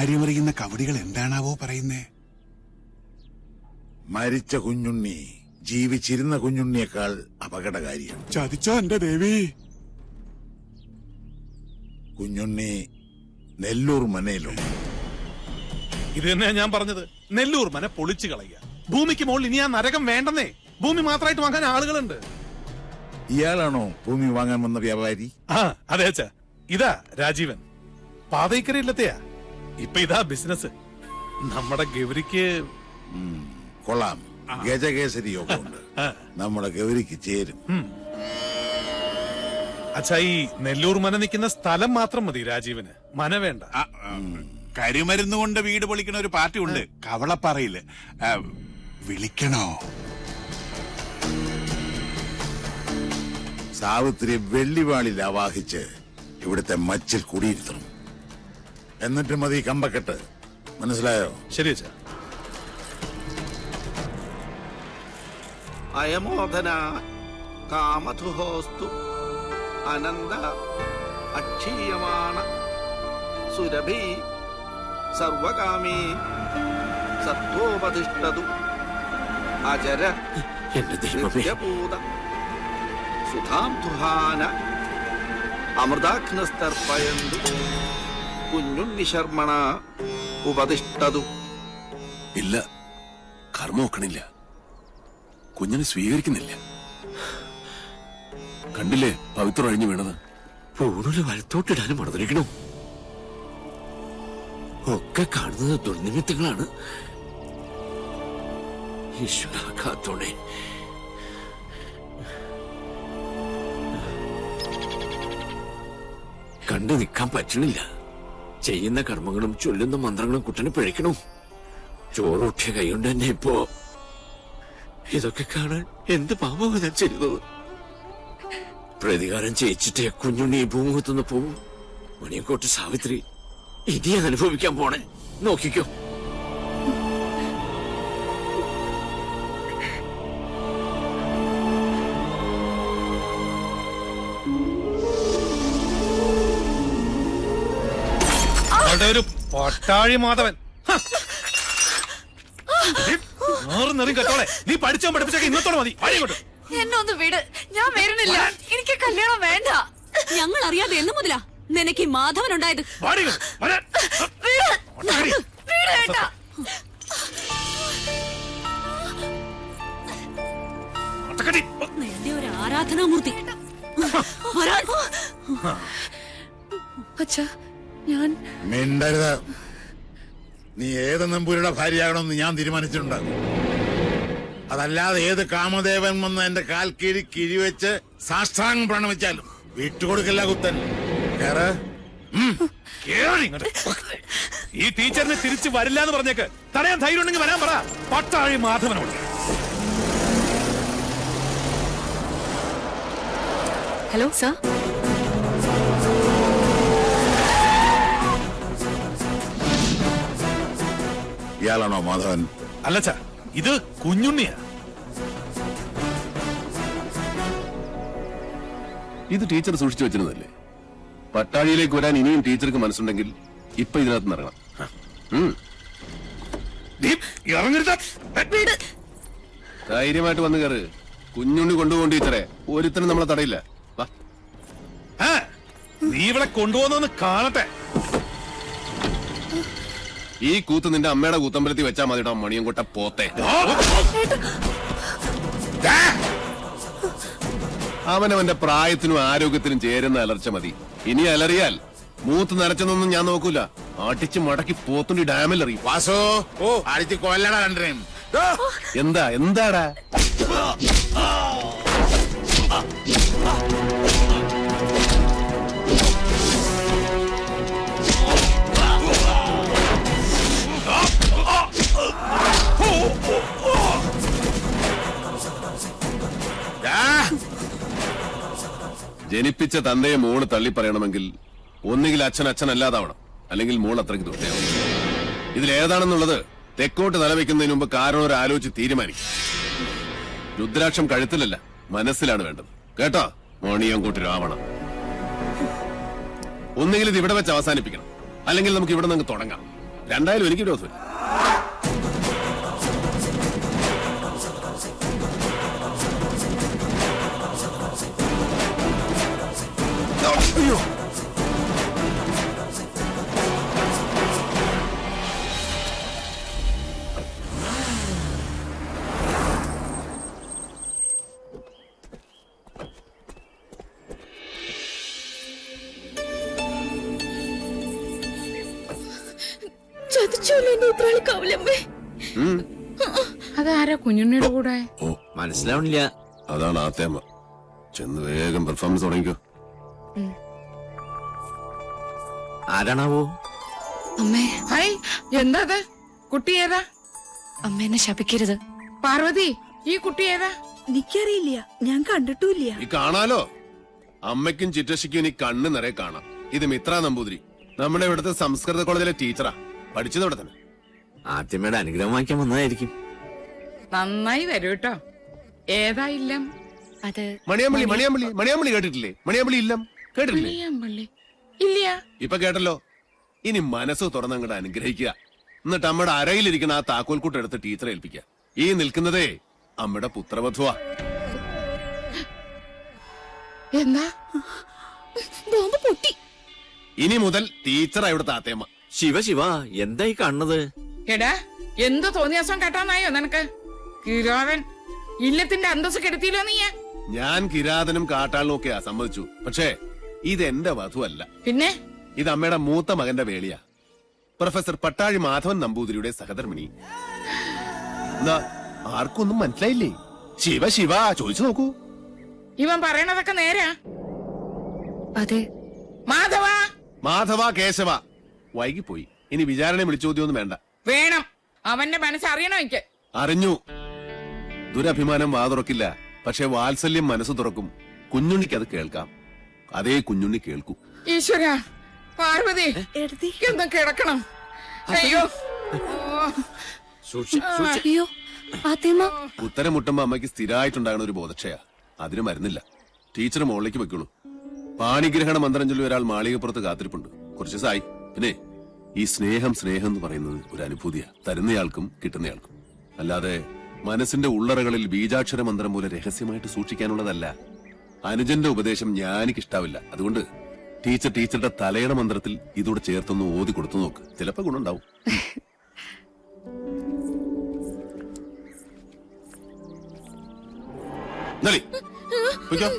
കാര്യമറിയുന്ന കവടികൾ എന്താണാവോ പറയുന്നേ? മരിച്ച കുഞ്ഞുണ്ണി ജീവിച്ചിരുന്ന കുഞ്ഞുണ്ണിയേക്കാൾ അപകടകാരിയാണ്. ചതിച്ചോ എന്റെ ദേവി? കുഞ്ഞുണ്ണി നെല്ലൂർ മനയിലും. ഇത് തന്നെയാ ഞാൻ പറഞ്ഞത്. നെല്ലൂർ മന പൊളിച്ചു കളയുക. ഭൂമിക്ക് മുകളിൽ ഇനി ആ നരകം വേണ്ടെന്നേ. ഭൂമി മാത്രമായിട്ട് വാങ്ങാൻ ആളുകളുണ്ട്. ഇയാളാണോ ഭൂമി വാങ്ങാൻ വന്ന വ്യാപാരി? ആ അതെ അച്ഛാ. ഇതാ രാജീവൻ, പാതയ്ക്കരയില്ലത്തെയാ. ഇപ്പൊ ഇതാ ബിസിനസ്. നമ്മുടെ ഗൗരിക്ക് കൊള്ളാം. ഗജകേസരി യോഗമുണ്ട്. നമ്മുടെ ഗൗരിക്ക് ചേരും. അച്ഛാ, ഈ നെല്ലൂർ മന നിൽക്കുന്ന സ്ഥലം മാത്രം മതി രാജീവന്. മന വേണ്ട. കരിമരുന്ന് കൊണ്ട് വീട് പൊളിക്കണ ഒരു പാർട്ടി ഉണ്ട് കവളപ്പാറയില്. വിളിക്കണോ? സാവിത്രി വെള്ളിവാളിൽ ആവാഹിച്ച് ഇവിടുത്തെ മച്ചിൽ കുടിയിരുത്തണം. എന്നിട്ട് മതി കമ്പക്കെട്ട്. മനസ്സിലായോ? ശരി അച്ഛാ. അയമോധന കാമധുഹോസ്തു അനന്ത അക്ഷീയമാണ സുരഭി സർവകാമീ സത്വോപതിഷ്ഠതു അജര നിത്യപൂത സുധാംധുഹാന അമൃതാഗ്നസ്തർപ്പയന്തു കുഞ്ഞുണ്ണി ശർമ്മണ ഉപതിഷ്ഠതു. ഇല്ല, കർമ്മ നോക്കണില്ല. കുഞ്ഞിനെ സ്വീകരിക്കുന്നില്ല. കണ്ടില്ലേ പവിത്രം അഴിഞ്ഞു വീണത്? പൂണുല വലത്തോട്ടിടാനും മറന്നിരിക്കണോ? ഒക്കെ കാണുന്നത് ദുർനിമിത്തങ്ങളാണ്. ഈശ്വര കാത്തോണേ. കണ്ടു നിൽക്കാൻ പറ്റണില്ല. ചെയ്യുന്ന കർമ്മങ്ങളും ചൊല്ലുന്ന മന്ത്രങ്ങളും കുട്ടനെ പിഴയ്ക്കണു. ചോറൂട്ടിയ കൈകൊണ്ട് തന്നെ ഇപ്പോ ഇതൊക്കെ കാണാൻ എന്ത് പാപമാണ് ഞാൻ ചെയ്തത്? പ്രതികാരം ചെയ്യിച്ചിട്ടേ കുഞ്ഞുണ്ണി ഈ ഭൂമുഖത്തുനിന്ന് പോവും. മണിയക്കോട്ട് സാവിത്രി ഇനി അനുഭവിക്കാൻ പോണേ. നോക്കിക്കോ. ഒരു പട്ടാഴി മാധവൻ. കേട്ടോളെ, നീ പഠിച്ചോ പഠിപ്പിച്ചൊക്കെ ഇന്നത്തോടെ മതി. എന്നെ ഒന്ന് വിട്, ഞാൻ വരുന്നില്ല. എനിക്ക് കല്യാണം വേണ്ട. ഞങ്ങൾ അറിയാതെ എന്ന് മുതലാ നിനക്ക് മാധവൻ ഉണ്ടായത്? നിന്റെ ഒരു ആരാധനാമൂർത്തി. അച്ഛാ, ഞാൻ മിണ്ടരുത്. നീ ഏത് നമ്പൂരിയുടെ ഭാര്യയാകണമെന്ന് ഞാൻ തീരുമാനിച്ചിട്ടുണ്ട്. അതല്ലാതെ ഏത് കാമദേവൻ വന്ന് എന്റെ കാൽ കീഴി കിഴിവെച്ച് സാഷ്ടാംഗം പ്രണമിച്ചാലും വിട്ടുകൊടുക്കില്ല കുത്തൻ. ഈ ടീച്ചറിനെ തിരിച്ചു വരില്ല എന്ന് പറഞ്ഞേക്ക്. തടയാൻ ധൈര്യം ഉണ്ടെങ്കിൽ വരാൻ പറ. പട്ടാഴി മാധവനോട്. Hello sir. ഇയാളാണോ മാധവൻ? അല്ലച്ചാ, ഇത് കുഞ്ഞുണ്ണിയാ. ഇത് ടീച്ചർ സൂക്ഷിച്ചു വെച്ചിരുന്നല്ലേ? പട്ടാഴിയിലേക്ക് വരാൻ ഇനിയും ടീച്ചർക്ക് മനസ്സുണ്ടെങ്കിൽ ഇപ്പൊ ഇതിനകത്ത് ഇറങ്ങണം. ധൈര്യമായിട്ട് വന്ന് കയറ്. കുഞ്ഞുണ്ണി കൊണ്ടുപോകും ടീച്ചറെ. ഒരുത്തനും നമ്മളെ തടയില്ല. നീ ഇവിടെ കൊണ്ടുപോകുന്നൊന്ന് കാണട്ടെ. ഈ കൂത്ത് നിന്റെ അമ്മയുടെ കൂത്തമ്പലത്തിൽ വെച്ചാൽ മതിടാ മണിയൻകൊട്ട പോത്തെ. അവനവന്റെ പ്രായത്തിനും ആരോഗ്യത്തിനും ചേരുന്ന അലർച്ച മതി. ഇനി അലറിയാൽ മൂത്ത് നരച്ചെന്നൊന്നും ഞാൻ നോക്കൂല. അടിച്ച് മടക്കി പോത്തുണ്ടി ഡാമിൽ എറിയും. വാസോ, അടിച്ച് കൊല്ലടാ കണ്ടേം. എന്താടാ? ജനിപ്പിച്ച തന്തയെ മോള് തള്ളി പറയണമെങ്കിൽ ഒന്നുകിൽ അച്ഛൻ അച്ഛനല്ലാതാവണം, അല്ലെങ്കിൽ മോൾ അത്രയ്ക്ക് ദുഷ്ടയാവും. ഇതിലേതാണെന്നുള്ളത് തെക്കോട്ട് നിലവെക്കുന്നതിന് മുമ്പ് കാരണം ഒരു ആലോചിച്ച് തീരുമാനിക്കും. രുദ്രാക്ഷം കഴുത്തിലല്ല, മനസ്സിലാണ് വേണ്ടത്. കേട്ടോ മോണിയംകൂട്ടി രാവണം. ഒന്നുകിൽ ഇത് ഇവിടെ വെച്ച് അവസാനിപ്പിക്കണം, അല്ലെങ്കിൽ നമുക്ക് ഇവിടെ നിന്ന് തുടങ്ങാം. രണ്ടായാലും എനിക്ക് വിരോധമില്ല. അയ്യോ, ചതിച്ചോല്ലോ എന്റെ ഉത്രാളിക്കാവില്ലമ്മേ. അതാരാ കുഞ്ഞുണ്ണിയുടെ കൂടെ? ഓ മനസ്സിലാവണില്ല. അതാണ് ആത്തേമ്മ. ചെന്ന് വേഗം പെർഫോമൻസ് തുടങ്ങിക്കോ. ആരാണാവോ? അമ്മേ, ഹായ്, എന്താ അത്? കുട്ടി ഏതാ? അമ്മ എന്നെ ശപിക്കരുത്. പാർവതി, ഈ കുട്ടി ഏതാ? എനിക്കറിയില്ല, ഞാൻ കണ്ടിട്ടുമില്ല. ഈ കാണാലോ, അമ്മയ്ക്കും ചിറ്റശിക്കും ഇനി കണ്ണ് നിറയെ കാണാം. ഇത് മിത്ര നമ്പൂതിരി, നമ്മുടെ ഇവിടുത്തെ സംസ്കൃത കോളേജിലെ ടീച്ചറാ. പഠിച്ചത് ഇവിടെ തന്നെ. ആദ്യമേടെ അനുഗ്രഹം വാങ്ങിക്കാൻ വന്നതായിരിക്കും. നന്നായി വരൂ കേട്ടോ. ഏതാ ഇല്ലം? അത് മണിയാമ്പള്ളി മണിയാമ്പള്ളി മണിയാമ്പള്ളി കേട്ടിട്ടില്ലേ? മണിയാമ്പള്ളി ഇല്ലം കേട്ടിട്ടില്ലേ? മണിയാമ്പള്ളി ഇല്ല. ഇപ്പൊ കേട്ടല്ലോ. ഇനി മനസ്സ് തുറന്നങ്ങോട്ട് അനുഗ്രഹിക്കുക. എന്നിട്ട് അമ്മയുടെ അരയിലിരിക്കുന്ന ആ താക്കോൽക്കൂട്ട് എടുത്ത് ടീച്ചറെ ഏൽപ്പിക്കുക. ഈ നിൽക്കുന്നതേ അമ്മയുടെ പുത്രവധുവാ. എന്താ? ബോംബ് പൊട്ടി. ഇനി മുതൽ ടീച്ചറാ ഇവിടുത്തെ ആത്തേമ്മ. ശിവ ശിവ, എന്തായി കാണുന്നത്? എടാ, എന്ത് തോന്നിയാസം കേട്ടാന്നായോ നിനക്ക്? കിരാവൻ ഇല്ലത്തിന്റെ അന്തസ് കെടുത്തിയില്ലോ നീ. ഞാൻ കിരാതനും കാട്ടാളിനും ഒക്കെയാ സമ്മതിച്ചു. പക്ഷേ ഇതെന്റെ വധുവല്ല. പിന്നെ ഇത് അമ്മയുടെ മൂത്ത മകന്റെ വേളിയാ. പ്രൊഫസർ പട്ടാഴി മാധവൻ നമ്പൂതിരിയുടെ സഹധർമ്മിണി. എന്താ, ആർക്കൊന്നും മനസ്സിലായില്ലേ? ശിവ ശിവ ചോദിച്ചു നോക്കൂ. ഇവൻ പറയണതൊക്കെ നേരാ? അതെ. മാധവ, മാധവ കേശവ. വൈകിപ്പോയി. ഇനി വിചാരണ വിളിച്ചോദ്യമൊന്നും വേണ്ട. വേണം. അവന്റെ മനസ്സറിയണോ എനിക്ക്? അറിഞ്ഞു. ദുരഭിമാനം വാതുറക്കില്ല, പക്ഷെ വാത്സല്യം മനസ്സ് തുറക്കും. കുഞ്ഞുണ്ണിക്ക് അത് കേൾക്കാം. അതേ കുഞ്ഞുണ്ണി കേൾക്കൂ. ഈശ്വര, പാർവതി ഒന്ന് കിടക്കണം. അയ്യോ, അയ്യോ, ആത്തേമ്മ. ഉത്തരം മുട്ടുമ്പോ അമ്മയ്ക്ക് സ്ഥിരമായിട്ടുണ്ടാകുന്ന ഒരു ബോധക്ഷയാ. അതിന് മരുന്നില്ല. ടീച്ചർ മുകളിലേക്ക് വെക്കുള്ളൂ. പാണിഗ്രഹണ മന്ത്രം ചൊല്ലി ഒരാൾ മാളികപ്പുറത്ത് കാത്തിരിപ്പുണ്ട്. കുറച്ച് ദിവസമായി. പിന്നെ ഈ സ്നേഹം സ്നേഹം എന്ന് പറയുന്നത് ഒരു അനുഭൂതിയാ, തരുന്നയാൾക്കും കിട്ടുന്നയാൾക്കും. അല്ലാതെ മനസ്സിന്റെ ഉള്ളറകളിൽ ബീജാക്ഷര മന്ത്രം പോലെ രഹസ്യമായിട്ട് സൂക്ഷിക്കാനുള്ളതല്ല. അനുജന്റെ ഉപദേശം ഞാനിക്കിഷ്ടാവില്ല. അതുകൊണ്ട് ടീച്ചറുടെ തലയുടെ മന്ത്രത്തിൽ ഇതോടെ ചേർത്തൊന്ന് ഓതി കൊടുത്തു നോക്ക്. ചിലപ്പോ ഗുണമുണ്ടാവും. നളി, പൊയ്ക്കോ.